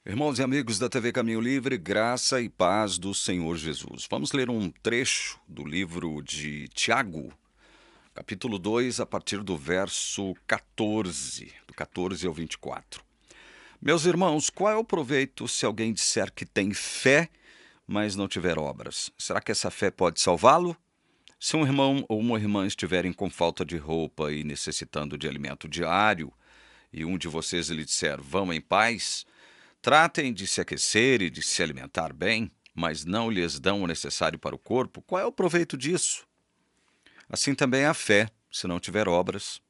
Irmãos e amigos da TV Caminho Livre, graça e paz do Senhor Jesus. Vamos ler um trecho do livro de Tiago, capítulo 2, a partir do verso 14, do 14 ao 24. Meus irmãos, qual é o proveito se alguém disser que tem fé, mas não tiver obras? Será que essa fé pode salvá-lo? Se um irmão ou uma irmã estiverem com falta de roupa e necessitando de alimento diário, e um de vocês lhe disser, vão em paz, tratem de se aquecer e de se alimentar bem, mas não lhes dão o necessário para o corpo, qual é o proveito disso? Assim também a fé, se não tiver obras,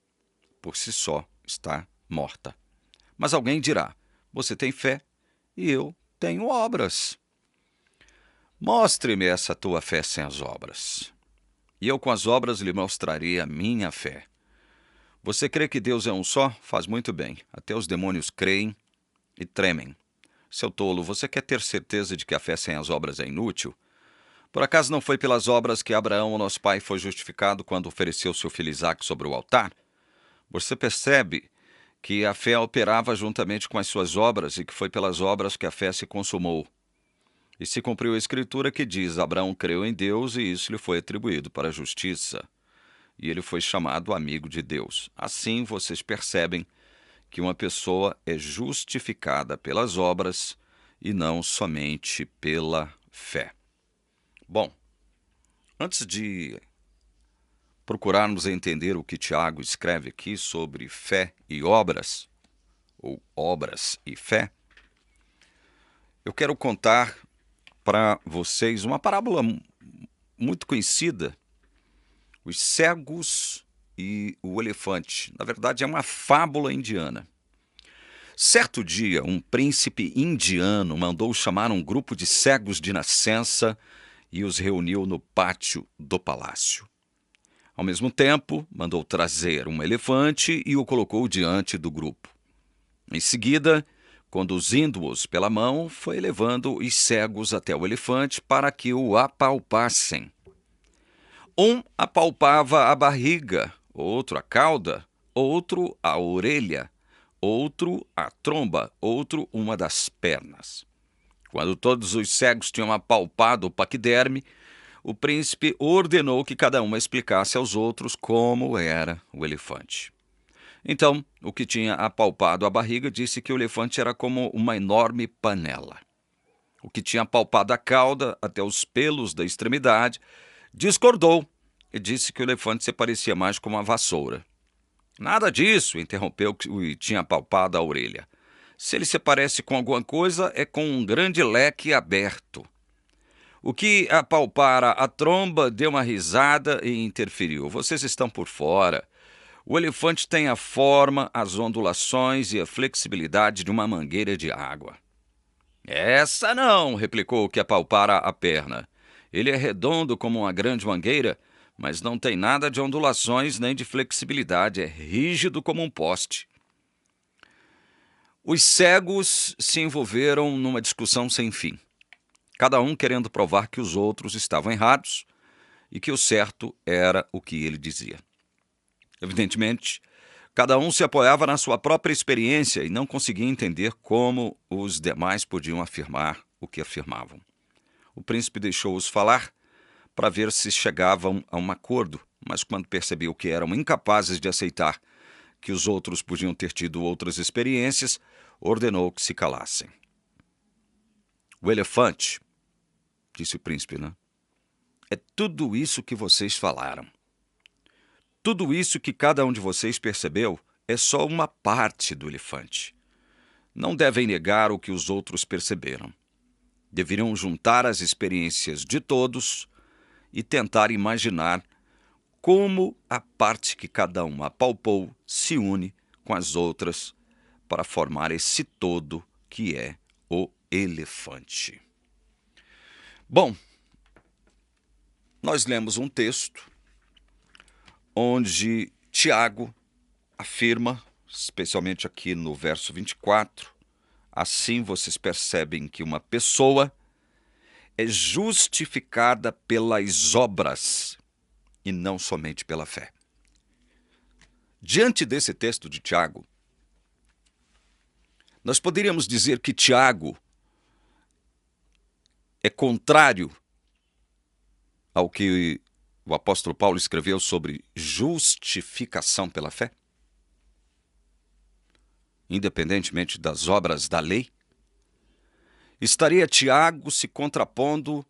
por si só está morta. Mas alguém dirá, você tem fé e eu tenho obras. Mostre-me essa tua fé sem as obras, e eu com as obras lhe mostrarei a minha fé. Você crê que Deus é um só? Faz muito bem. Até os demônios creem e tremem. Seu tolo, você quer ter certeza de que a fé sem as obras é inútil? Por acaso não foi pelas obras que Abraão, nosso pai, foi justificado quando ofereceu seu filho Isaque sobre o altar? Você percebe que a fé operava juntamente com as suas obras e que foi pelas obras que a fé se consumou. E se cumpriu a escritura que diz, Abraão creu em Deus e isso lhe foi atribuído para a justiça. E ele foi chamado amigo de Deus. Assim vocês percebem que uma pessoa é justificada pelas obras e não somente pela fé. Bom, antes de procurarmos entender o que Tiago escreve aqui sobre fé e obras, ou obras e fé, eu quero contar para vocês uma parábola muito conhecida, os cegos e o elefante. Na verdade, é uma fábula indiana. Certo dia, um príncipe indiano mandou chamar um grupo de cegos de nascença e os reuniu no pátio do palácio. Ao mesmo tempo, mandou trazer um elefante e o colocou diante do grupo. Em seguida, conduzindo-os pela mão, foi levando os cegos até o elefante para que o apalpassem. Um apalpava a barriga, outro a cauda, outro a orelha, outro a tromba, outro uma das pernas. Quando todos os cegos tinham apalpado o paquiderme, o príncipe ordenou que cada um explicasse aos outros como era o elefante. Então, o que tinha apalpado a barriga disse que o elefante era como uma enorme panela. O que tinha apalpado a cauda até os pelos da extremidade discordou e disse que o elefante se parecia mais com uma vassoura. Nada disso, interrompeu o que tinha apalpado a orelha. Se ele se parece com alguma coisa, é com um grande leque aberto. O que apalpara a tromba deu uma risada e interferiu. Vocês estão por fora. O elefante tem a forma, as ondulações e a flexibilidade de uma mangueira de água. Essa não, replicou o que apalpara a perna. Ele é redondo como uma grande mangueira, mas não tem nada de ondulações nem de flexibilidade, é rígido como um poste. Os cegos se envolveram numa discussão sem fim, cada um querendo provar que os outros estavam errados e que o certo era o que ele dizia. Evidentemente, cada um se apoiava na sua própria experiência e não conseguia entender como os demais podiam afirmar o que afirmavam. O príncipe deixou-os falar para ver se chegavam a um acordo, mas quando percebeu que eram incapazes de aceitar que os outros podiam ter tido outras experiências, ordenou que se calassem. O elefante, disse o príncipe, é tudo isso que vocês falaram. Tudo isso que cada um de vocês percebeu é só uma parte do elefante. Não devem negar o que os outros perceberam. Deveriam juntar as experiências de todos e tentar imaginar como a parte que cada um apalpou se une com as outras para formar esse todo que é o elefante. Bom, nós lemos um texto onde Tiago afirma, especialmente aqui no verso 24, assim vocês percebem que uma pessoa é justificada pelas obras e não somente pela fé. Diante desse texto de Tiago, Nós poderíamos dizer que Tiago é contrário ao que o apóstolo Paulo escreveu sobre justificação pela fé? Independentemente das obras da lei? Estaria Tiago se contrapondo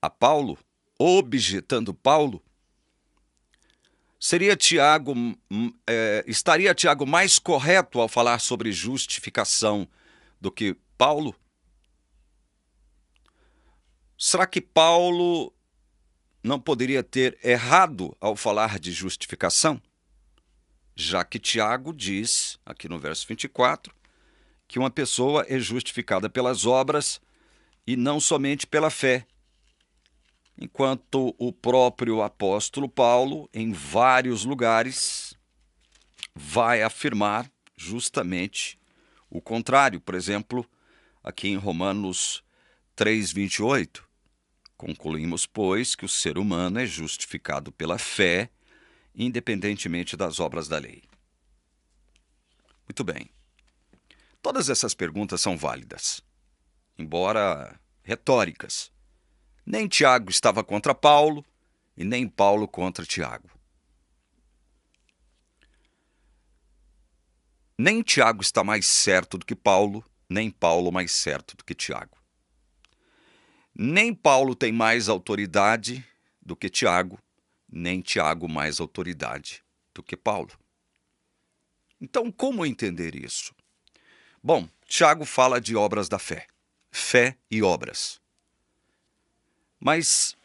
a Paulo, objetando Paulo? Estaria Tiago mais correto ao falar sobre justificação do que Paulo? Será que Paulo não poderia ter errado ao falar de justificação? Já que Tiago diz, aqui no verso 24, que uma pessoa é justificada pelas obras e não somente pela fé. Enquanto o próprio apóstolo Paulo, em vários lugares, vai afirmar justamente o contrário. Por exemplo, aqui em Romanos 3:28, concluímos, pois, que o ser humano é justificado pela fé, independentemente das obras da lei. Muito bem. Todas essas perguntas são válidas, embora retóricas. Nem Tiago estava contra Paulo e nem Paulo contra Tiago. Nem Tiago está mais certo do que Paulo, nem Paulo mais certo do que Tiago. Nem Paulo tem mais autoridade do que Tiago, nem Tiago mais autoridade do que Paulo. Então, como entender isso? Bom, Tiago fala de obras da fé, fé e obras. Mas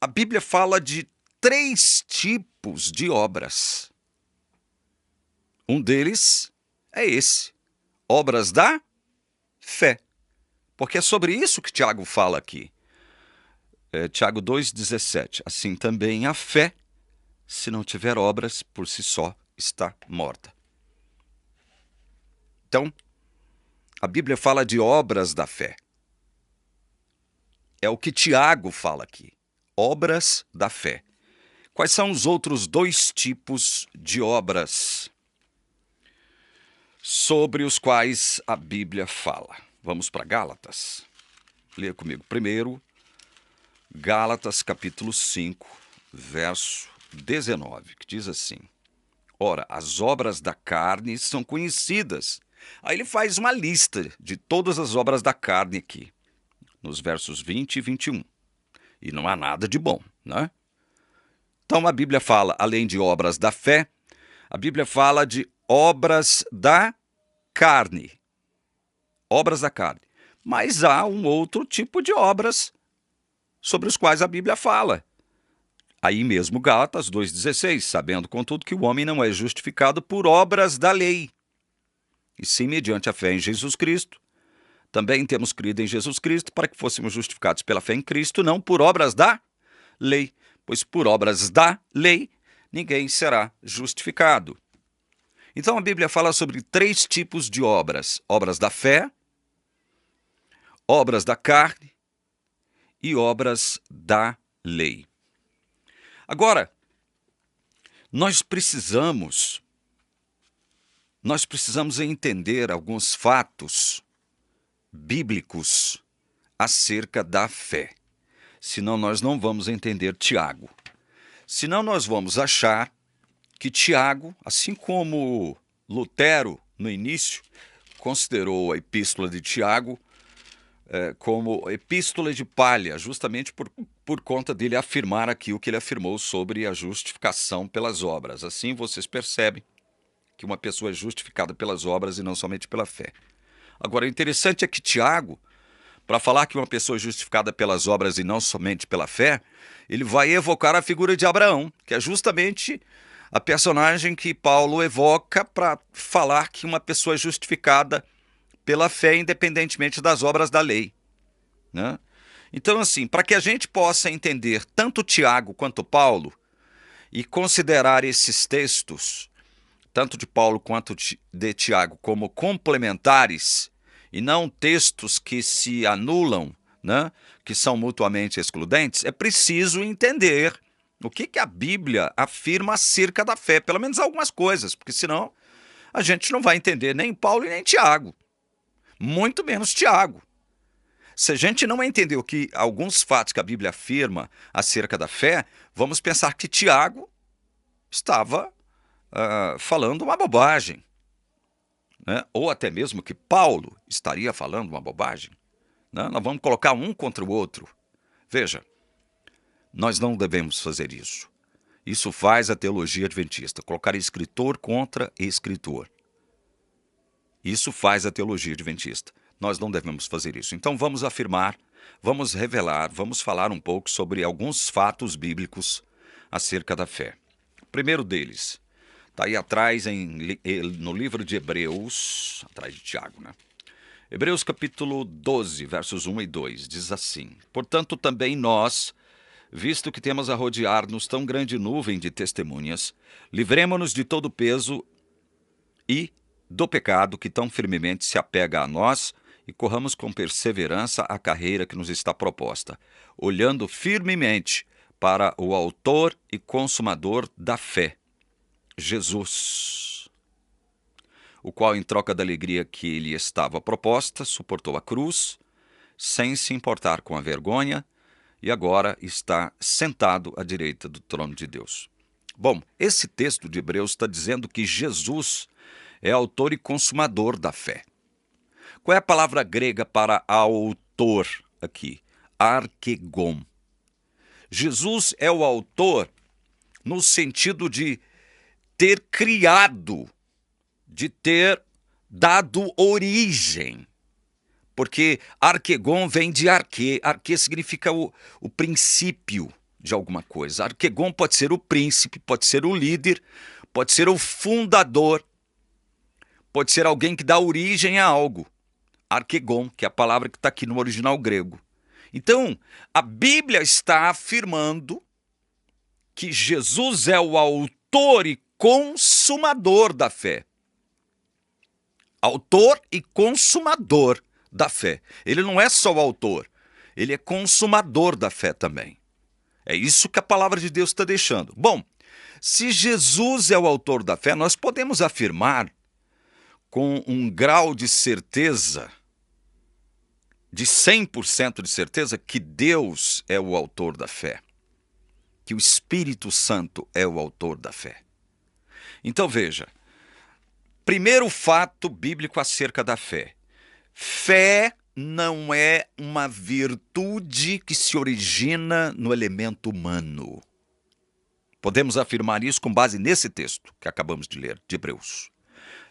a Bíblia fala de 3 tipos de obras. Um deles é esse, obras da fé. Porque é sobre isso que Tiago fala aqui. Tiago 2,17. Assim também a fé, se não tiver obras, por si só está morta. Então, a Bíblia fala de obras da fé. É o que Tiago fala aqui, obras da fé. Quais são os outros 2 tipos de obras sobre os quais a Bíblia fala? Vamos para Gálatas. Leia comigo primeiro, Gálatas capítulo 5, verso 19, que diz assim: ora, as obras da carne são conhecidas. Aí ele faz uma lista de todas as obras da carne aqui, nos versos 20 e 21. E não há nada de bom, né? Então a Bíblia fala, além de obras da fé, a Bíblia fala de obras da carne. Obras da carne. Mas há um outro tipo de obras sobre os quais a Bíblia fala. Aí mesmo Gálatas 2,16, sabendo contudo que o homem não é justificado por obras da lei, e sim mediante a fé em Jesus Cristo. Também temos crido em Jesus Cristo para que fôssemos justificados pela fé em Cristo, não por obras da lei, pois por obras da lei ninguém será justificado. Então a Bíblia fala sobre 3 tipos de obras: obras da fé, obras da carne e obras da lei. Agora, nós precisamos entender alguns fatos bíblicos acerca da fé. Senão nós não vamos entender Tiago. Senão nós vamos achar que Tiago, assim como Lutero no início, considerou a epístola de Tiago como epístola de palha, justamente por conta dele afirmar aqui o que ele afirmou sobre a justificação pelas obras. Assim vocês percebem que uma pessoa é justificada pelas obras e não somente pela fé. Agora, o interessante é que Tiago, para falar que uma pessoa é justificada pelas obras e não somente pela fé, ele vai evocar a figura de Abraão, que é justamente a personagem que Paulo evoca para falar que uma pessoa é justificada pela fé, independentemente das obras da lei, né? Então, assim, para que a gente possa entender tanto Tiago quanto Paulo e considerar esses textos, tanto de Paulo quanto de Tiago, como complementares e não textos que se anulam, né, que são mutuamente excludentes, é preciso entender o que a Bíblia afirma acerca da fé, pelo menos algumas coisas, porque senão a gente não vai entender nem Paulo e nem Tiago, muito menos Tiago. Se a gente não entender o que alguns fatos que a Bíblia afirma acerca da fé, vamos pensar que Tiago estava falando uma bobagem, né? Ou até mesmo que Paulo estaria falando uma bobagem, né? Nós vamos colocar um contra o outro. Veja, nós não devemos fazer isso. Isso faz a teologia adventista, colocar escritor contra escritor. Isso faz a teologia adventista. Nós não devemos fazer isso. Então vamos afirmar, vamos revelar, vamos falar um pouco sobre alguns fatos bíblicos acerca da fé. O primeiro deles está aí atrás no livro de Hebreus, atrás de Tiago, né? Hebreus capítulo 12, versos 1 e 2, diz assim: Portanto também nós, visto que temos a rodear-nos tão grande nuvem de testemunhas, livremo-nos de todo o peso e do pecado que tão firmemente se apega a nós e corramos com perseverança a carreira que nos está proposta, olhando firmemente para o autor e consumador da fé, Jesus, o qual, em troca da alegria que lhe estava proposta, suportou a cruz, sem se importar com a vergonha, e agora está sentado à direita do trono de Deus. Bom, esse texto de Hebreus está dizendo que Jesus é autor e consumador da fé. Qual é a palavra grega para autor aqui? Arkegon. Jesus é o autor no sentido de ter criado, de ter dado origem. Porque arkegon vem de arque. Arque significa o princípio de alguma coisa. Arkegon pode ser o príncipe, pode ser o líder, pode ser o fundador, pode ser alguém que dá origem a algo. Arkegon, que é a palavra que está aqui no original grego. Então, a Bíblia está afirmando que Jesus é o autor e consumador da fé. Autor e consumador da fé. Ele não é só o autor, ele é consumador da fé também. É isso que a palavra de Deus está deixando. Bom, se Jesus é o autor da fé, nós podemos afirmar com um grau de certeza, de 100% de certeza, que Deus é o autor da fé, que o Espírito Santo é o autor da fé. Então veja, primeiro fato bíblico acerca da fé. Fé não é uma virtude que se origina no elemento humano. Podemos afirmar isso com base nesse texto que acabamos de ler, de Hebreus.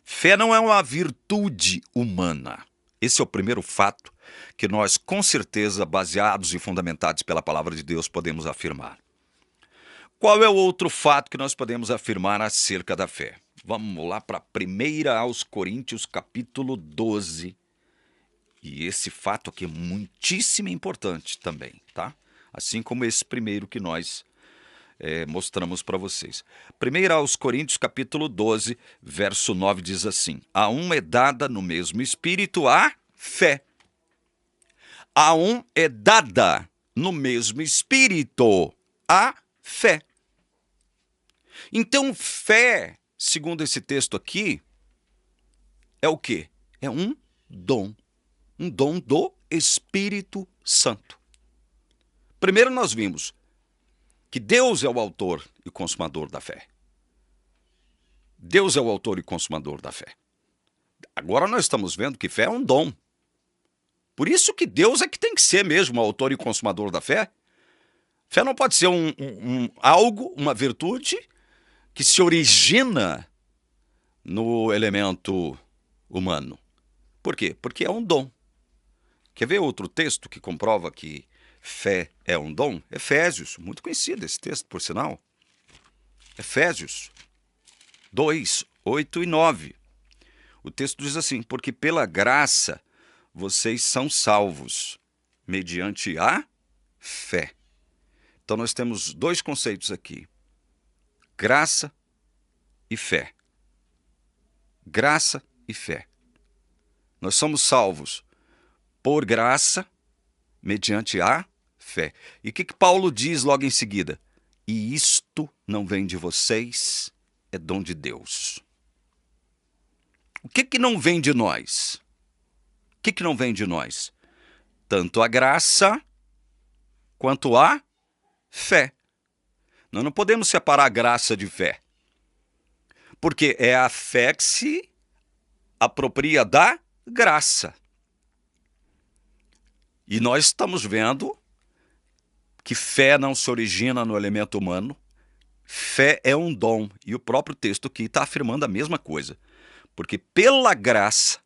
Fé não é uma virtude humana. Esse é o primeiro fato que nós, com certeza, baseados e fundamentados pela palavra de Deus, podemos afirmar. Qual é o outro fato que nós podemos afirmar acerca da fé? Vamos lá para 1 aos Coríntios, capítulo 12. E esse fato aqui é muitíssimo importante também, tá? Assim como esse primeiro que nós mostramos para vocês. 1 aos Coríntios, capítulo 12, verso 9, diz assim: A um é dada no mesmo Espírito a fé. A um é dada no mesmo Espírito a fé. Então, fé, segundo esse texto aqui, é o quê? É um dom. Um dom do Espírito Santo. Primeiro nós vimos que Deus é o autor e consumador da fé. Deus é o autor e consumador da fé. Agora nós estamos vendo que fé é um dom. Por isso que Deus é que tem que ser mesmo o autor e consumador da fé. Fé não pode ser algo, uma virtude que se origina no elemento humano. Por quê? Porque é um dom. Quer ver outro texto que comprova que fé é um dom? Efésios, muito conhecido esse texto, por sinal. Efésios 2, 8 e 9. O texto diz assim: Porque pela graça vocês são salvos, mediante a fé. Então nós temos dois conceitos aqui: graça e fé. Graça e fé. Nós somos salvos por graça, mediante a fé. E o que Paulo diz logo em seguida? E isto não vem de vocês, é dom de Deus. O que não vem de nós? O que não vem de nós? Tanto a graça quanto a fé. Nós não podemos separar a graça de fé. Porque é a fé que se apropria da graça. E nós estamos vendo que fé não se origina no elemento humano. Fé é um dom. E o próprio texto aqui está afirmando a mesma coisa. Porque pela graça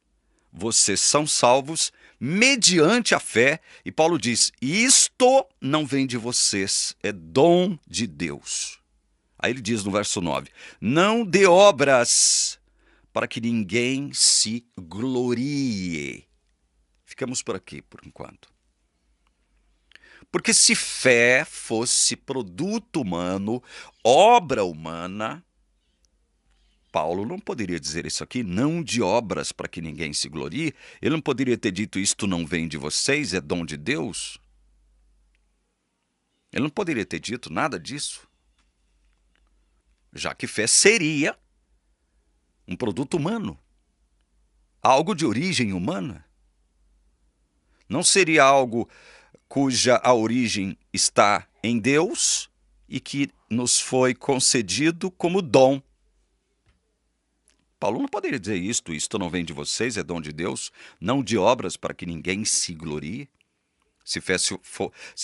vocês são salvos mediante a fé. E Paulo diz, isto não vem de vocês, é dom de Deus. Aí ele diz no verso 9, não de obras, para que ninguém se glorie. Ficamos por aqui por enquanto. Porque se fé fosse produto humano, obra humana, Paulo não poderia dizer isso aqui, não de obras para que ninguém se glorie. Ele não poderia ter dito, isto não vem de vocês, é dom de Deus. Ele não poderia ter dito nada disso. Já que fé seria um produto humano, algo de origem humana. Não seria algo cuja a origem está em Deus e que nos foi concedido como dom. Paulo não poderia dizer isto não vem de vocês, é dom de Deus, não de obras para que ninguém se glorie. Se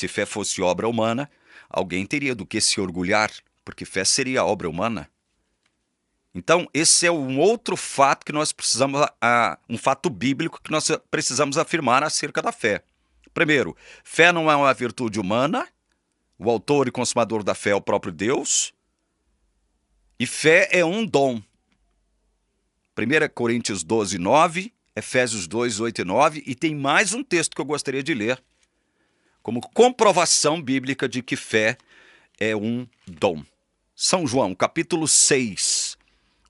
fé fosse obra humana, alguém teria do que se orgulhar, porque fé seria obra humana. Então, esse é um outro fato que nós precisamos, um fato bíblico que nós precisamos afirmar acerca da fé. Primeiro, fé não é uma virtude humana, o autor e consumador da fé é o próprio Deus, e fé é um dom. 1 Coríntios 12, 9, Efésios 2, 8 e 9, e tem mais um texto que eu gostaria de ler, como comprovação bíblica de que fé é um dom. São João, capítulo 6,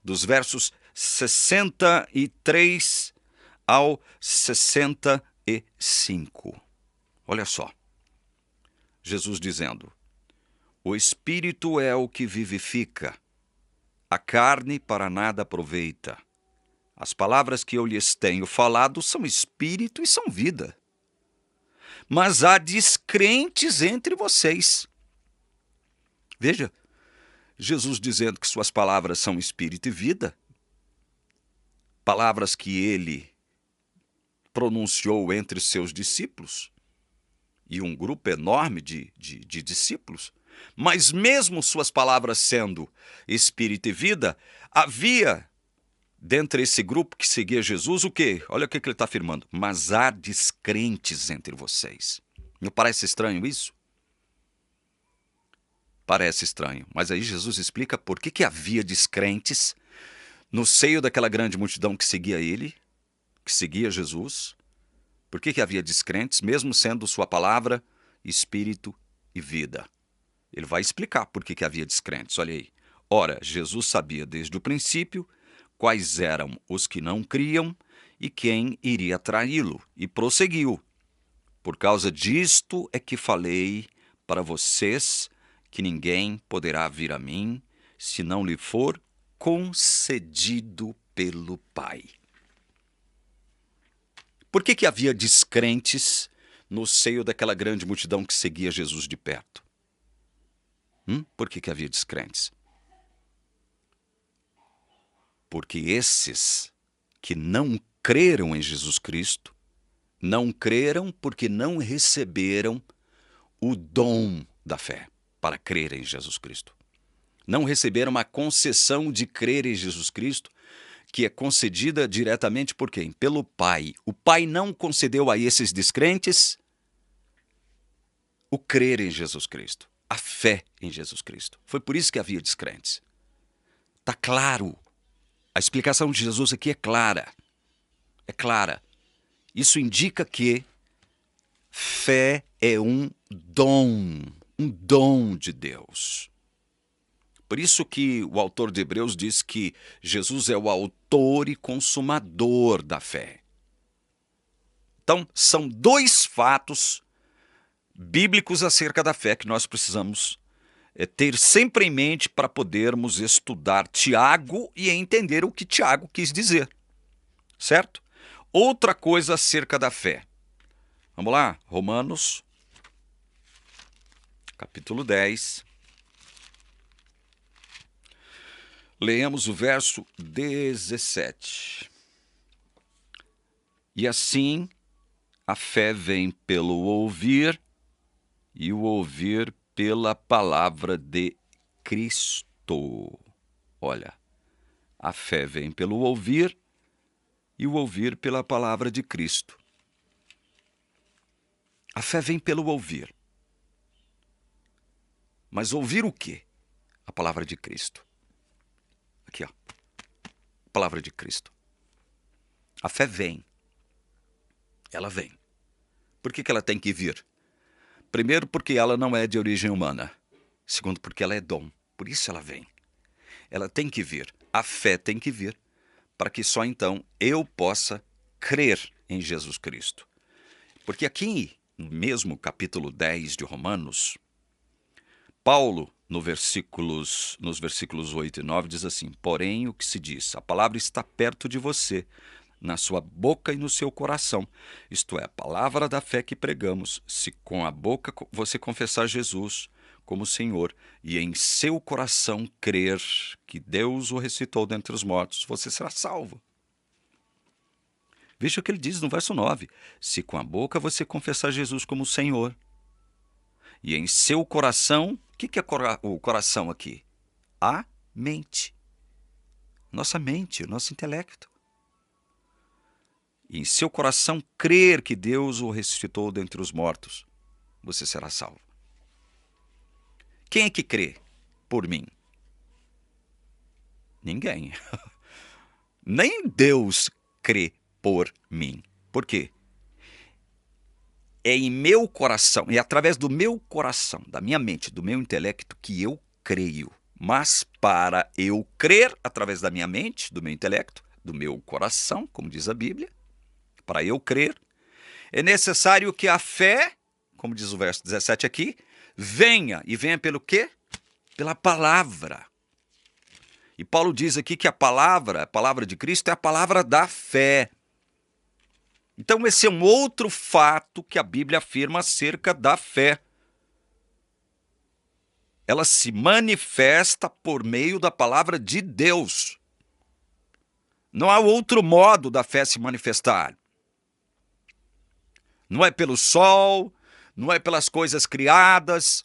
dos versos 63 ao 65. Olha só, Jesus dizendo, o Espírito é o que vivifica, a carne para nada aproveita. As palavras que eu lhes tenho falado são espírito e são vida. Mas há descrentes entre vocês. Veja, Jesus dizendo que suas palavras são espírito e vida, palavras que ele pronunciou entre seus discípulos, e um grupo enorme de discípulos, mas mesmo suas palavras sendo espírito e vida, havia dentre esse grupo que seguia Jesus, o quê? Olha o que ele está afirmando. Mas há descrentes entre vocês. Não parece estranho isso? Parece estranho. Mas aí Jesus explica por que havia descrentes no seio daquela grande multidão que seguia ele, que seguia Jesus. Por que havia descrentes, mesmo sendo sua palavra, espírito e vida? Ele vai explicar por que havia descrentes. Olha aí. Ora, Jesus sabia desde o princípio quais eram os que não criam e quem iria traí-lo, e prosseguiu. Por causa disto é que falei para vocês que ninguém poderá vir a mim se não lhe for concedido pelo Pai. Por que havia descrentes no seio daquela grande multidão que seguia Jesus de perto? Por que havia descrentes? Porque esses que não creram em Jesus Cristo, não creram porque não receberam o dom da fé para crer em Jesus Cristo. Não receberam a concessão de crer em Jesus Cristo, que é concedida diretamente por quem? Pelo Pai. O Pai não concedeu a esses descrentes o crer em Jesus Cristo, a fé em Jesus Cristo. Foi por isso que havia descrentes. Está claro. A explicação de Jesus aqui é clara. É clara. Isso indica que fé é um dom de Deus. Por isso que o autor de Hebreus diz que Jesus é o autor e consumador da fé. Então, são dois fatos bíblicos acerca da fé que nós precisamos ter sempre em mente para podermos estudar Tiago e entender o que Tiago quis dizer. certo? Outra coisa acerca da fé. Vamos lá, Romanos, capítulo 10. Leamos o verso 17. E assim, a fé vem pelo ouvir, e o ouvir pela palavra de Cristo. Olha, a fé vem pelo ouvir, e o ouvir pela palavra de Cristo. A fé vem pelo ouvir. Mas ouvir o quê? A palavra de Cristo. Aqui, ó. A palavra de Cristo. A fé vem. Ela vem. Por que ela tem que vir? Primeiro, porque ela não é de origem humana. Segundo, porque ela é dom. Por isso ela vem. Ela tem que vir. A fé tem que vir para que só então eu possa crer em Jesus Cristo. Porque aqui, no mesmo capítulo 10 de Romanos, Paulo, nos versículos 8 e 9, diz assim: porém, o que se diz, a palavra está perto de você, na sua boca e no seu coração. Isto é, a palavra da fé que pregamos. Se com a boca você confessar Jesus como Senhor e em seu coração crer que Deus o ressuscitou dentre os mortos, você será salvo. Veja o que ele diz no verso 9. Se com a boca você confessar Jesus como Senhor e em seu coração, o que é o coração aqui? A mente. Nossa mente, o nosso intelecto. E em seu coração crer que Deus o ressuscitou dentre os mortos, você será salvo. Quem é que crê por mim? Ninguém. Nem Deus crê por mim. Por quê? É em meu coração, é através do meu coração, da minha mente, do meu intelecto que eu creio. Mas para eu crer através da minha mente, do meu intelecto, do meu coração, como diz a Bíblia, para eu crer, é necessário que a fé, como diz o verso 17 aqui, venha. E venha pelo quê? Pela palavra. E Paulo diz aqui que a palavra de Cristo é a palavra da fé. Então esse é um outro fato que a Bíblia afirma acerca da fé. Ela se manifesta por meio da palavra de Deus. Não há outro modo da fé se manifestar. Não é pelo sol, não é pelas coisas criadas,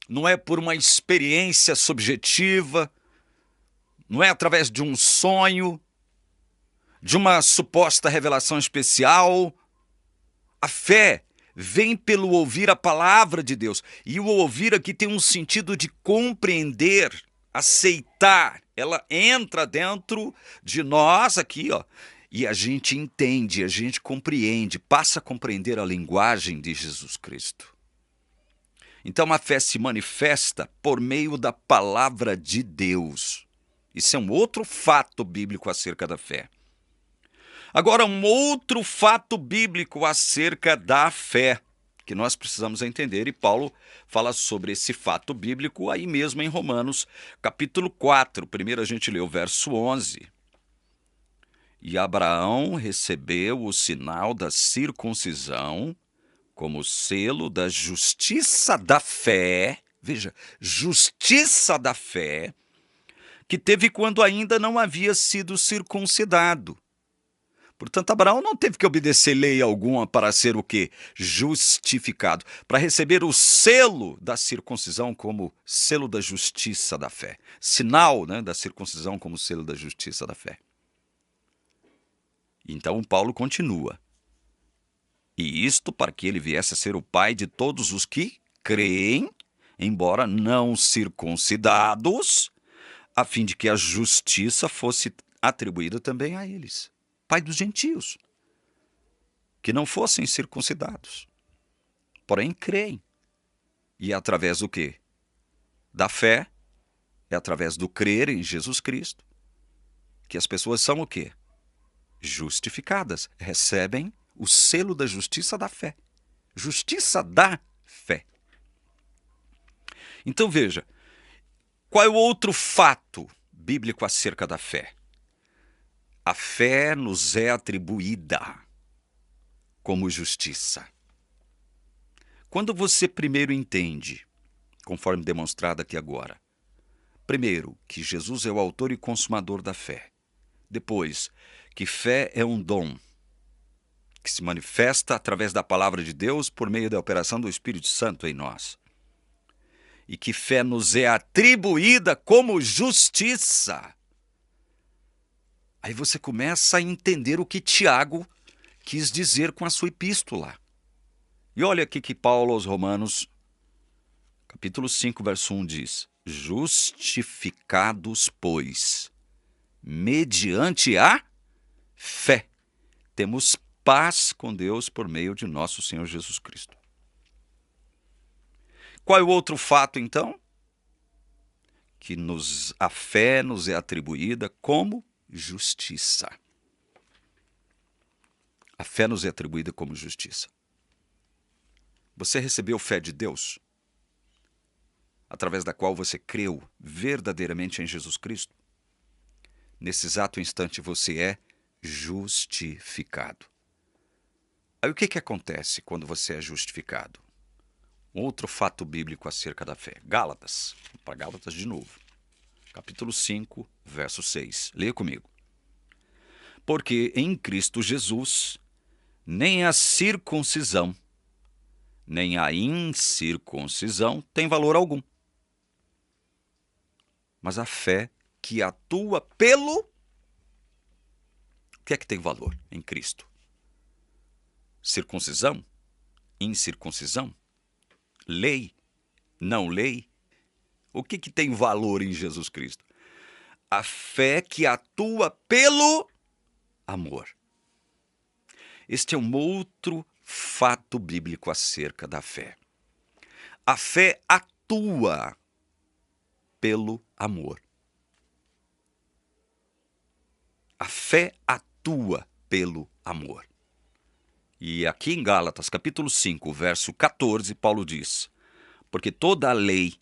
não é por uma experiência subjetiva, não é através de um sonho, de uma suposta revelação especial. A fé vem pelo ouvir a palavra de Deus. E o ouvir aqui tem um sentido de compreender, aceitar. Ela entra dentro de nós aqui, ó. E a gente entende, a gente compreende, passa a compreender a linguagem de Jesus Cristo. Então a fé se manifesta por meio da palavra de Deus. Isso é um outro fato bíblico acerca da fé. Agora, um outro fato bíblico acerca da fé, que nós precisamos entender, e Paulo fala sobre esse fato bíblico aí mesmo em Romanos, capítulo 4. Primeiro a gente lê o verso 11. E Abraão recebeu o sinal da circuncisão como selo da justiça da fé, veja, justiça da fé, que teve quando ainda não havia sido circuncidado. Portanto, Abraão não teve que obedecer lei alguma para ser o quê? Justificado, para receber o selo da circuncisão como selo da justiça da fé. Sinal, né, da circuncisão como selo da justiça da fé. Então, Paulo continua. E isto para que ele viesse a ser o pai de todos os que creem, embora não circuncidados, a fim de que a justiça fosse atribuída também a eles. Pai dos gentios, que não fossem circuncidados, porém creem. E é através do quê? Da fé, é através do crer em Jesus Cristo, que as pessoas são o quê? Justificadas, recebem o selo da justiça da fé. Justiça da fé. Então veja, qual é o outro fato bíblico acerca da fé? A fé nos é atribuída como justiça. Quando você primeiro entende, conforme demonstrado aqui agora, primeiro, que Jesus é o autor e consumador da fé. Depois, que fé é um dom que se manifesta através da palavra de Deus por meio da operação do Espírito Santo em nós. E que fé nos é atribuída como justiça. Aí você começa a entender o que Tiago quis dizer com a sua epístola. E olha aqui que Paulo aos Romanos, capítulo 5, verso 1 diz: justificados, pois, mediante a fé, temos paz com Deus por meio de nosso Senhor Jesus Cristo. Qual é o outro fato, então? Que a fé nos é atribuída como justiça. A fé nos é atribuída como justiça. Você recebeu fé de Deus, através da qual você creu verdadeiramente em Jesus Cristo? Nesse exato instante você é justificado. Aí o que acontece quando você é justificado? Outro fato bíblico acerca da fé. Gálatas, para Gálatas de novo. Capítulo 5, verso 6. Leia comigo. Porque em Cristo Jesus, nem a circuncisão, nem a incircuncisão tem valor algum. Mas a fé que atua pelo... O que é que tem valor em Cristo? Circuncisão? Incircuncisão? Lei? Não lei? O que tem valor em Jesus Cristo? A fé que atua pelo amor. Este é um outro fato bíblico acerca da fé. A fé atua pelo amor. A fé atua pelo amor. E aqui em Gálatas, capítulo 5, verso 14, Paulo diz: porque toda a lei,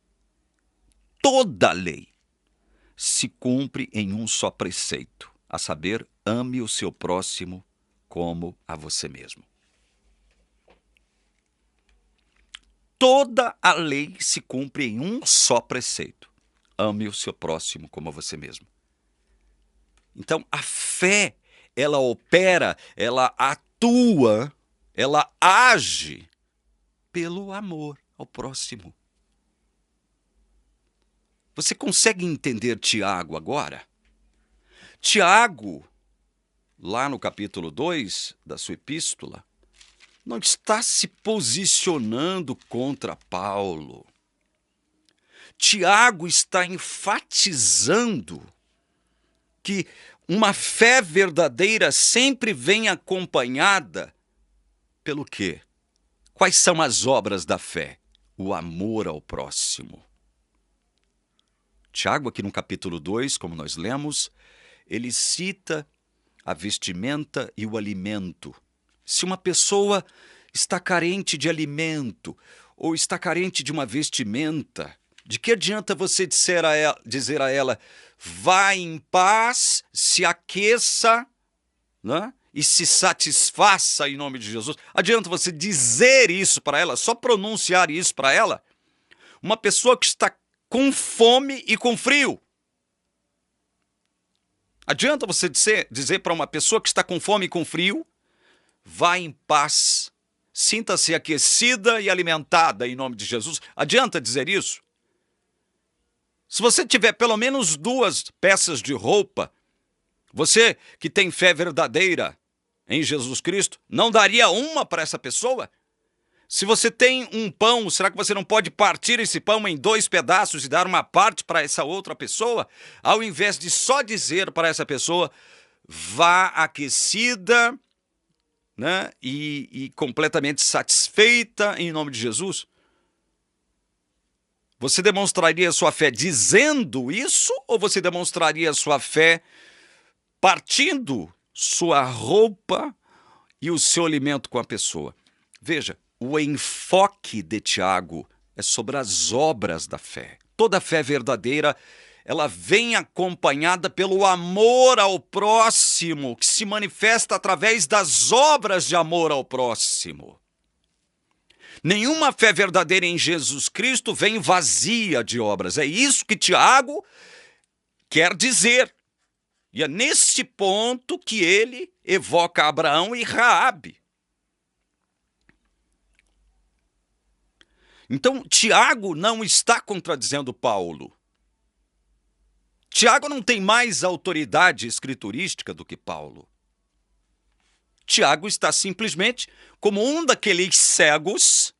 se cumpre em um só preceito, a saber, ame o seu próximo como a você mesmo. Toda a lei se cumpre em um só preceito. Ame o seu próximo como a você mesmo. Então, a fé, ela opera, ela atua, ela age pelo amor ao próximo. Você consegue entender Tiago agora? Tiago, lá no capítulo 2 da sua epístola, não está se posicionando contra Paulo. Tiago está enfatizando que uma fé verdadeira sempre vem acompanhada pelo quê? Quais são as obras da fé? O amor ao próximo. Tiago, aqui no capítulo 2, como nós lemos, ele cita a vestimenta e o alimento. Se uma pessoa está carente de alimento ou está carente de uma vestimenta, de que adianta você dizer a ela, vá em paz, se aqueça, né? E se satisfaça em nome de Jesus? Adianta você dizer isso para ela, só pronunciar isso para ela? Uma pessoa que está com fome e com frio. Adianta você dizer para uma pessoa que está com fome e com frio, vá em paz, sinta-se aquecida e alimentada em nome de Jesus? Adianta dizer isso? Se você tiver pelo menos 2 peças de roupa, você que tem fé verdadeira em Jesus Cristo, não daria uma para essa pessoa? Se você tem um pão, será que você não pode partir esse pão em 2 pedaços e dar uma parte para essa outra pessoa? Ao invés de só dizer para essa pessoa, vá aquecida, né, e completamente satisfeita em nome de Jesus? Você demonstraria sua fé dizendo isso ou você demonstraria sua fé partindo sua roupa e o seu alimento com a pessoa? Veja, o enfoque de Tiago é sobre as obras da fé. Toda fé verdadeira, ela vem acompanhada pelo amor ao próximo, que se manifesta através das obras de amor ao próximo. Nenhuma fé verdadeira em Jesus Cristo vem vazia de obras. É isso que Tiago quer dizer. E é nesse ponto que ele evoca Abraão e Raabe. Então, Tiago não está contradizendo Paulo. Tiago não tem mais autoridade escriturística do que Paulo. Tiago está simplesmente como um daqueles cegos,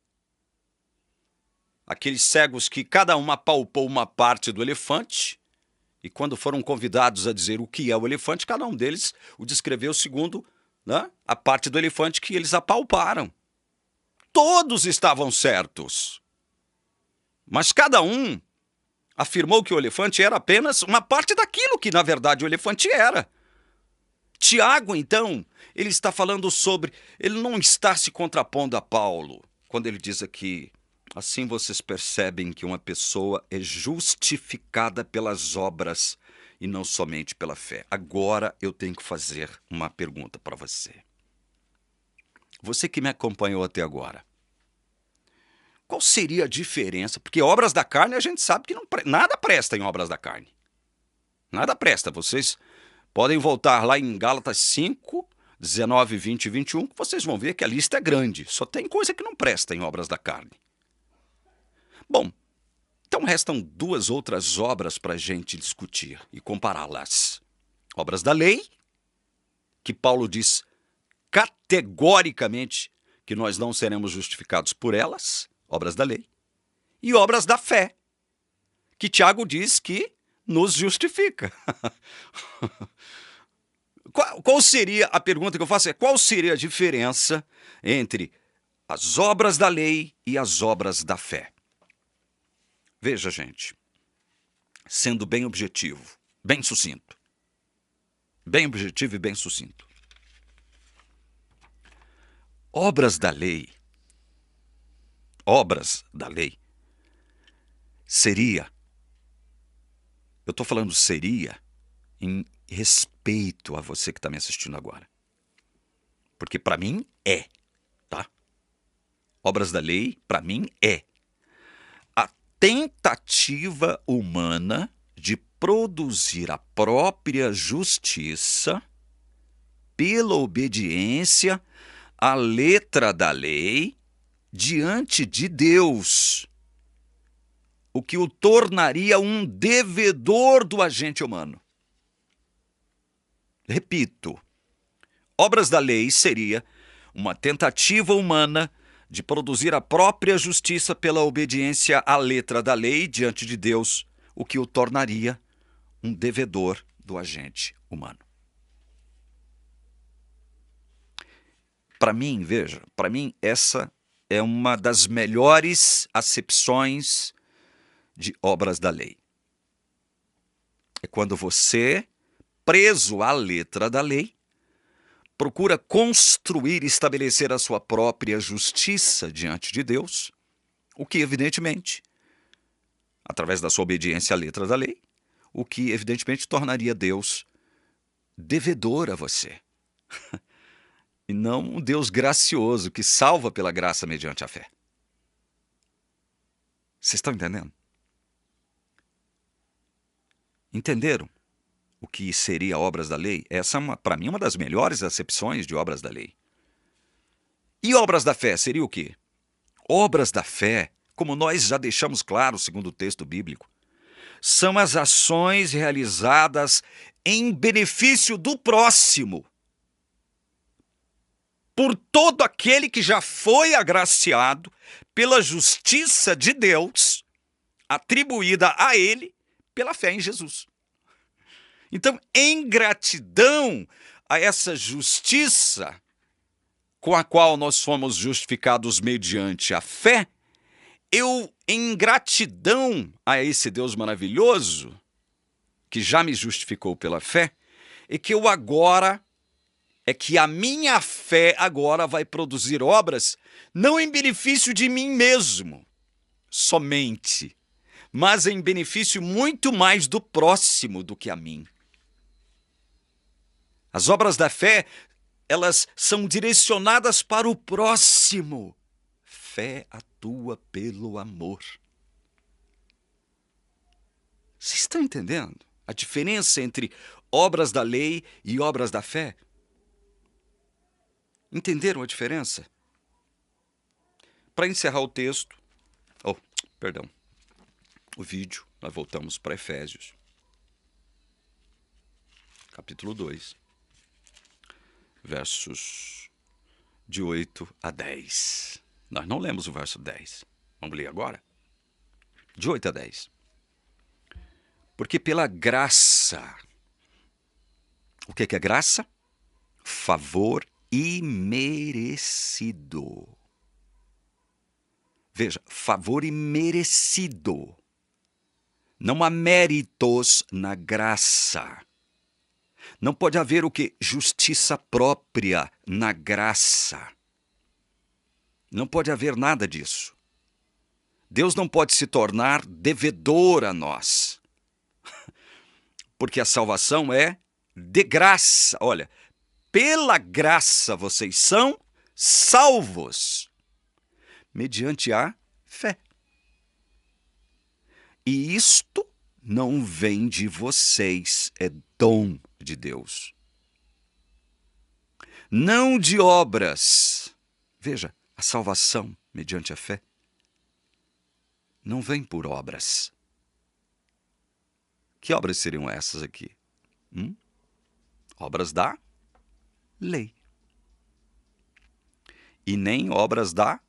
aqueles cegos que cada um apalpou uma parte do elefante, e quando foram convidados a dizer o que é o elefante, cada um deles o descreveu segundo, né, a parte do elefante que eles apalparam. Todos estavam certos, mas cada um afirmou que o elefante era apenas uma parte daquilo que, na verdade, o elefante era. Tiago, então, ele está falando sobre... Ele não está se contrapondo a Paulo, quando ele diz aqui, assim vocês percebem que uma pessoa é justificada pelas obras e não somente pela fé. Agora eu tenho que fazer uma pergunta para você. Você que me acompanhou até agora, qual seria a diferença? Porque obras da carne a gente sabe que nada presta em obras da carne. Nada presta. Vocês podem voltar lá em Gálatas 5, 19, 20 e 21, que vocês vão ver que a lista é grande. Só tem coisa que não presta em obras da carne. Bom, então restam duas outras obras para a gente discutir e compará-las. Obras da lei, que Paulo diz categoricamente que nós não seremos justificados por elas, obras da lei, e obras da fé, que Tiago diz que nos justifica. Qual seria, a pergunta que eu faço é, qual seria a diferença entre as obras da lei e as obras da fé? Veja, gente, sendo bem objetivo, bem sucinto. Bem objetivo e bem sucinto. Obras da lei seria, eu estou falando seria em respeito a você que está me assistindo agora. Porque para mim é, tá? Obras da lei, para mim, é a tentativa humana de produzir a própria justiça pela obediência à letra da lei diante de Deus, o que o tornaria um devedor do agente humano. Repito, obras da lei seria uma tentativa humana de produzir a própria justiça pela obediência à letra da lei diante de Deus, o que o tornaria um devedor do agente humano. Para mim, veja, para mim essa é uma das melhores acepções de obras da lei. É quando você, preso à letra da lei, procura construir e estabelecer a sua própria justiça diante de Deus, o que evidentemente, através da sua obediência à letra da lei, o que evidentemente tornaria Deus devedor a você. E não um Deus gracioso que salva pela graça mediante a fé. Vocês estão entendendo? Entenderam o que seria obras da lei? Essa é, para mim, uma das melhores acepções de obras da lei. E obras da fé seria o quê? Obras da fé, como nós já deixamos claro segundo o texto bíblico, são as ações realizadas em benefício do próximo, por todo aquele que já foi agraciado pela justiça de Deus, atribuída a ele pela fé em Jesus. Então, em gratidão a essa justiça com a qual nós fomos justificados mediante a fé, eu, em gratidão a esse Deus maravilhoso, que já me justificou pela fé, é que a minha fé agora vai produzir obras não em benefício de mim mesmo somente, mas em benefício muito mais do próximo do que a mim. As obras da fé, elas são direcionadas para o próximo. Fé atua pelo amor. Vocês estão entendendo a diferença entre obras da lei e obras da fé? Entenderam a diferença? Para encerrar o texto, o vídeo, nós voltamos para Efésios, capítulo 2, versos de 8 a 10. Nós não lemos o verso 10. Vamos ler agora? De 8 a 10. Porque pela graça, o que é graça? Favor imerecido. Veja, favor imerecido. Não há méritos na graça. Não pode haver o que? Justiça própria na graça. Não pode haver nada disso. Deus não pode se tornar devedor a nós. Porque a salvação é de graça. Olha, pela graça vocês são salvos, mediante a fé. E isto não vem de vocês, é dom de Deus. Não de obras. Veja, a salvação mediante a fé não vem por obras. Que obras seriam essas aqui? Obras da lei. E nem obras da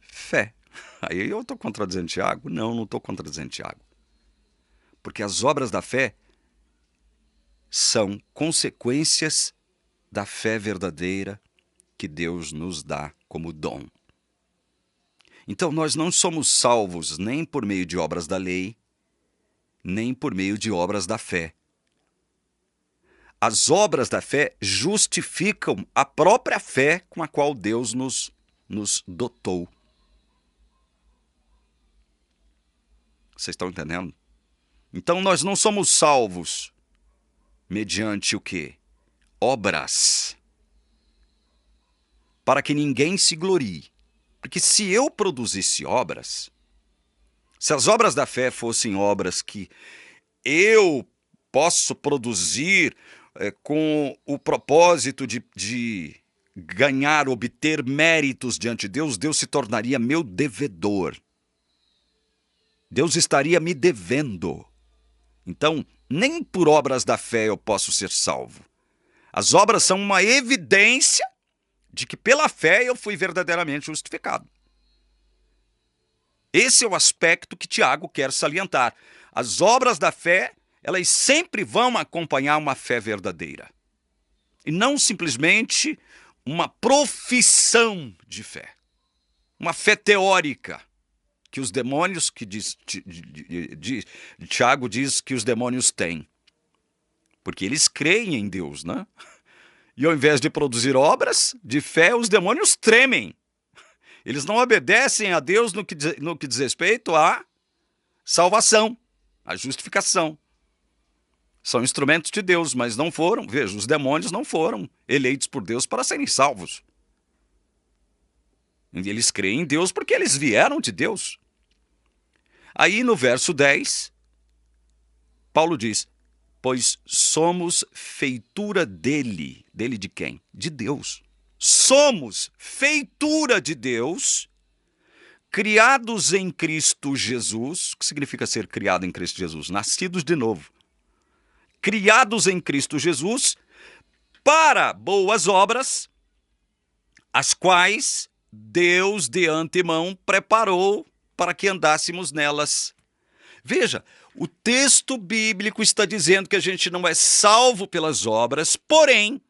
fé. Aí eu estou contradizendo Tiago? Não estou contradizendo Tiago. Porque as obras da fé são consequências da fé verdadeira que Deus nos dá como dom. Então nós não somos salvos nem por meio de obras da lei, nem por meio de obras da fé. As obras da fé justificam a própria fé com a qual Deus nos dotou. Vocês estão entendendo? Então nós não somos salvos mediante o quê? Obras. Para que ninguém se glorie. Porque se eu produzisse obras, se as obras da fé fossem obras que eu posso produzir com o propósito de ganhar, obter méritos diante de Deus, Deus se tornaria meu devedor. Deus estaria me devendo. Então, nem por obras da fé eu posso ser salvo. As obras são uma evidência de que pela fé eu fui verdadeiramente justificado. Esse é o aspecto que Tiago quer salientar. As obras da fé, elas sempre vão acompanhar uma fé verdadeira. E não simplesmente uma profissão de fé. Uma fé teórica. Que os demônios, Tiago diz que os demônios têm. Porque eles creem em Deus, né? E ao invés de produzir obras de fé, os demônios tremem. Eles não obedecem a Deus no que diz respeito à salvação, à justificação. São instrumentos de Deus, mas não foram, veja, os demônios não foram eleitos por Deus para serem salvos. Eles creem em Deus porque eles vieram de Deus. Aí no verso 10, Paulo diz, pois somos feitura dele. Dele de quem? De Deus. Somos feitura de Deus, criados em Cristo Jesus. O que significa ser criado em Cristo Jesus? Nascidos de novo. Criados em Cristo Jesus para boas obras, as quais Deus de antemão preparou para que andássemos nelas. Veja, o texto bíblico está dizendo que a gente não é salvo pelas obras, porém,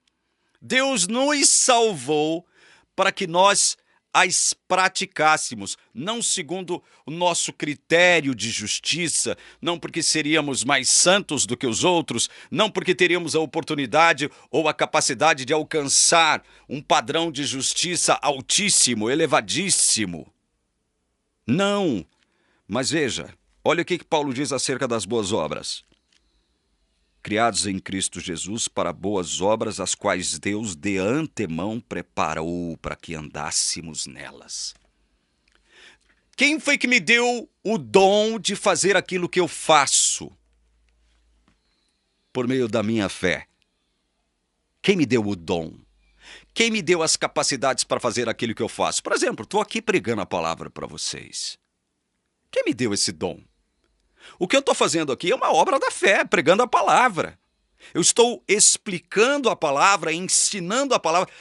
Deus nos salvou para que nós as praticássemos, não segundo o nosso critério de justiça, não porque seríamos mais santos do que os outros, não porque teríamos a oportunidade ou a capacidade de alcançar um padrão de justiça altíssimo, elevadíssimo. Não, mas veja, Olha o que Paulo diz acerca das boas obras. Criados em Cristo Jesus para boas obras, as quais Deus de antemão preparou para que andássemos nelas. Quem foi que me deu o dom de fazer aquilo que eu faço? Por meio da minha fé. Quem me deu o dom? Quem me deu as capacidades para fazer aquilo que eu faço? Por exemplo, estou aqui pregando a palavra para vocês. Quem me deu esse dom? O que eu estou fazendo aqui é uma obra da fé, pregando a palavra. Eu estou explicando a palavra, ensinando a palavra.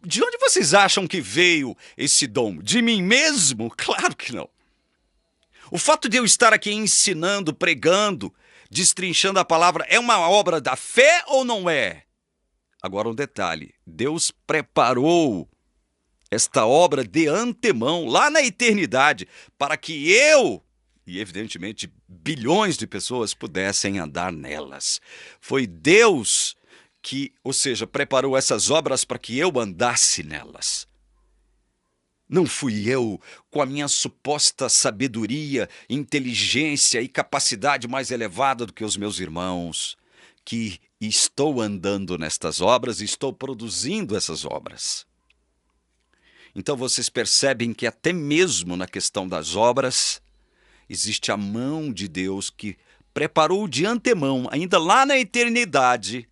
De onde vocês acham que veio esse dom? De mim mesmo? Claro que não. O fato de eu estar aqui ensinando, pregando, destrinchando a palavra, é uma obra da fé ou não é? Agora um detalhe, Deus preparou esta obra de antemão, lá na eternidade, para que eu, e evidentemente bilhões de pessoas, pudessem andar nelas. Foi Deus que, ou seja, preparou essas obras para que eu andasse nelas. Não fui eu, com a minha suposta sabedoria, inteligência e capacidade mais elevada do que os meus irmãos, que estou andando nestas obras e estou produzindo essas obras. Então vocês percebem que até mesmo na questão das obras, existe a mão de Deus que preparou de antemão, ainda lá na eternidade,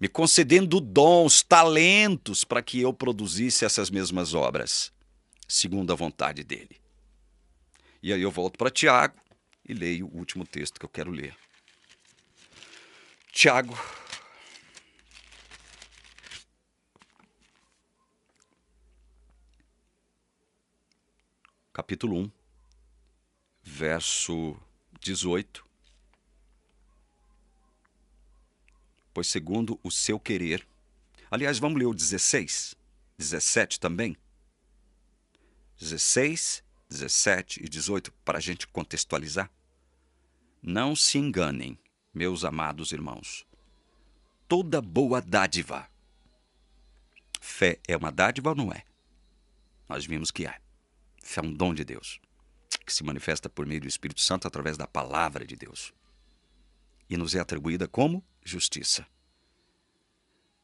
me concedendo dons, talentos para que eu produzisse essas mesmas obras, segundo a vontade dele. E aí eu volto para Tiago e leio o último texto que eu quero ler. Tiago, capítulo 1, verso 18. Pois segundo o seu querer... Aliás, vamos ler o 16, 17 também. 16, 17 e 18, para a gente contextualizar. Não se enganem, meus amados irmãos. Toda boa dádiva. Fé é uma dádiva ou não é? Nós vimos que é. Fé é um dom de Deus, que se manifesta por meio do Espírito Santo através da palavra de Deus. E nos é atribuída como justiça.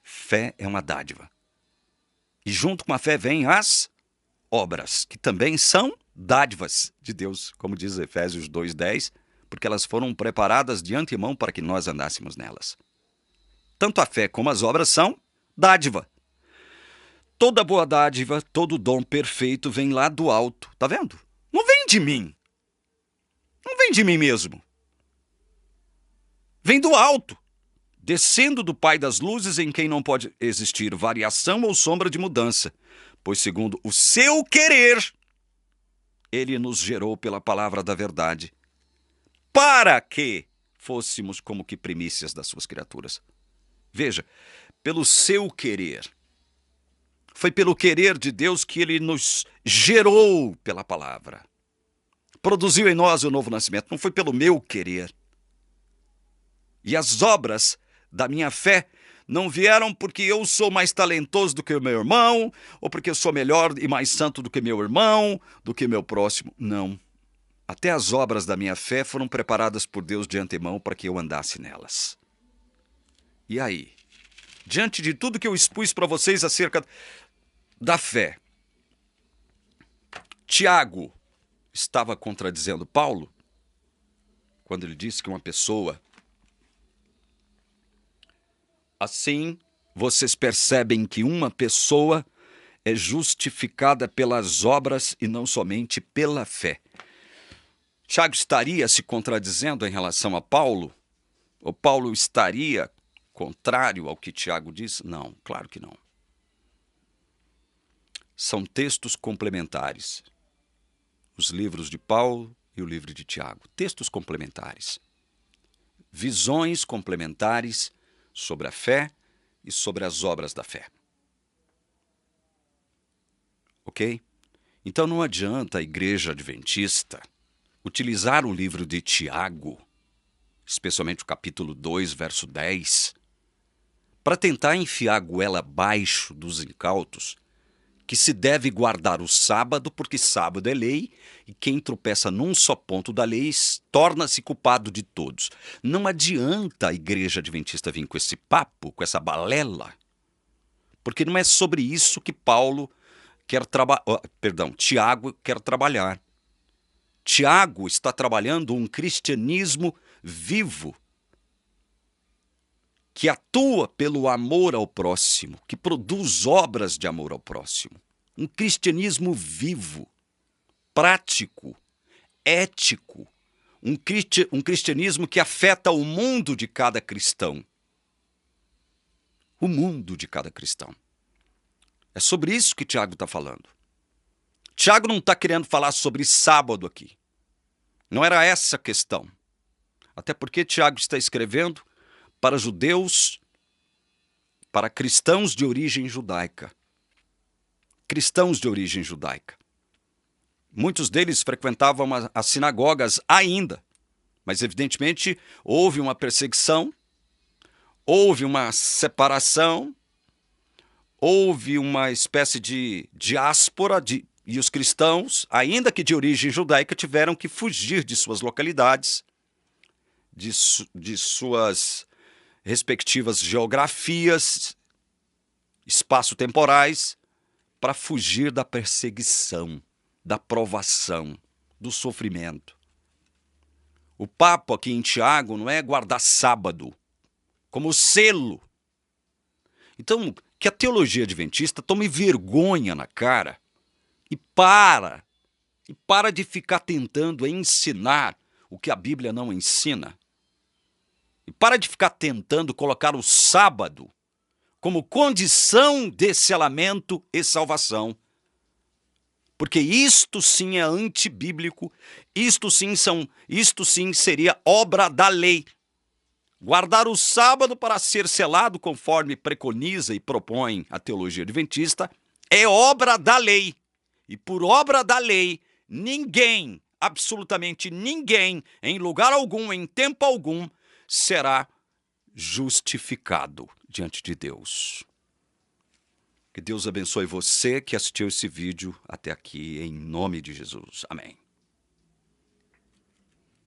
Fé é uma dádiva. E junto com a fé vêm as obras, que também são dádivas de Deus, como diz Efésios 2:10, porque elas foram preparadas de antemão para que nós andássemos nelas. Tanto a fé como as obras são dádiva. Toda boa dádiva, todo dom perfeito vem lá do alto. Tá vendo? Não vem de mim. Não vem de mim mesmo. Vem do alto, descendo do Pai das luzes, em quem não pode existir variação ou sombra de mudança, pois segundo o seu querer, ele nos gerou pela palavra da verdade, para que fôssemos como que primícias das suas criaturas. Veja, pelo seu querer. Foi pelo querer de Deus que ele nos gerou pela palavra. Produziu em nós o novo nascimento, não foi pelo meu querer. E as obras da minha fé não vieram porque eu sou mais talentoso do que o meu irmão, ou porque eu sou melhor e mais santo do que meu irmão, do que meu próximo. Não. Até as obras da minha fé foram preparadas por Deus de antemão para que eu andasse nelas. E aí? Diante de tudo que eu expus para vocês acerca da fé, Tiago estava contradizendo Paulo quando ele disse que uma pessoa... Assim, vocês percebem que uma pessoa é justificada pelas obras e não somente pela fé. Tiago estaria se contradizendo em relação a Paulo? Ou Paulo estaria contrário ao que Tiago disse? Não, claro que não. São textos complementares. Os livros de Paulo e o livro de Tiago. Textos complementares. Visões complementares sobre a fé e sobre as obras da fé. Ok? Então não adianta a Igreja Adventista utilizar o livro de Tiago, especialmente o capítulo 2, verso 10, para tentar enfiar a goela abaixo dos incautos que se deve guardar o sábado, porque sábado é lei, e quem tropeça num só ponto da lei torna-se culpado de todos. Não adianta a igreja adventista vir com esse papo, com essa balela, porque não é sobre isso que Tiago quer trabalhar. Tiago está trabalhando um cristianismo vivo, que atua pelo amor ao próximo, que produz obras de amor ao próximo. Um cristianismo vivo, prático, ético. Um cristianismo que afeta o mundo de cada cristão. O mundo de cada cristão. É sobre isso que Tiago está falando. Tiago não está querendo falar sobre sábado aqui. Não era essa a questão. Até porque Tiago está escrevendo para judeus, para cristãos de origem judaica. Cristãos de origem judaica. Muitos deles frequentavam as sinagogas ainda, mas evidentemente houve uma perseguição, houve uma separação, houve uma espécie de diáspora e os cristãos, ainda que de origem judaica, tiveram que fugir de suas localidades, de suas respectivas geografias, espaço-temporais, para fugir da perseguição, da provação, do sofrimento. O papo aqui em Tiago não é guardar sábado como selo. Então, que a teologia adventista tome vergonha na cara e para de ficar tentando ensinar o que a Bíblia não ensina. E para de ficar tentando colocar o sábado como condição de selamento e salvação. Porque isto sim é antibíblico, isto sim seria obra da lei. Guardar o sábado para ser selado, conforme preconiza e propõe a teologia adventista, é obra da lei. E por obra da lei, ninguém, absolutamente ninguém, em lugar algum, em tempo algum, será justificado diante de Deus. Que Deus abençoe você que assistiu esse vídeo até aqui, em nome de Jesus. Amém.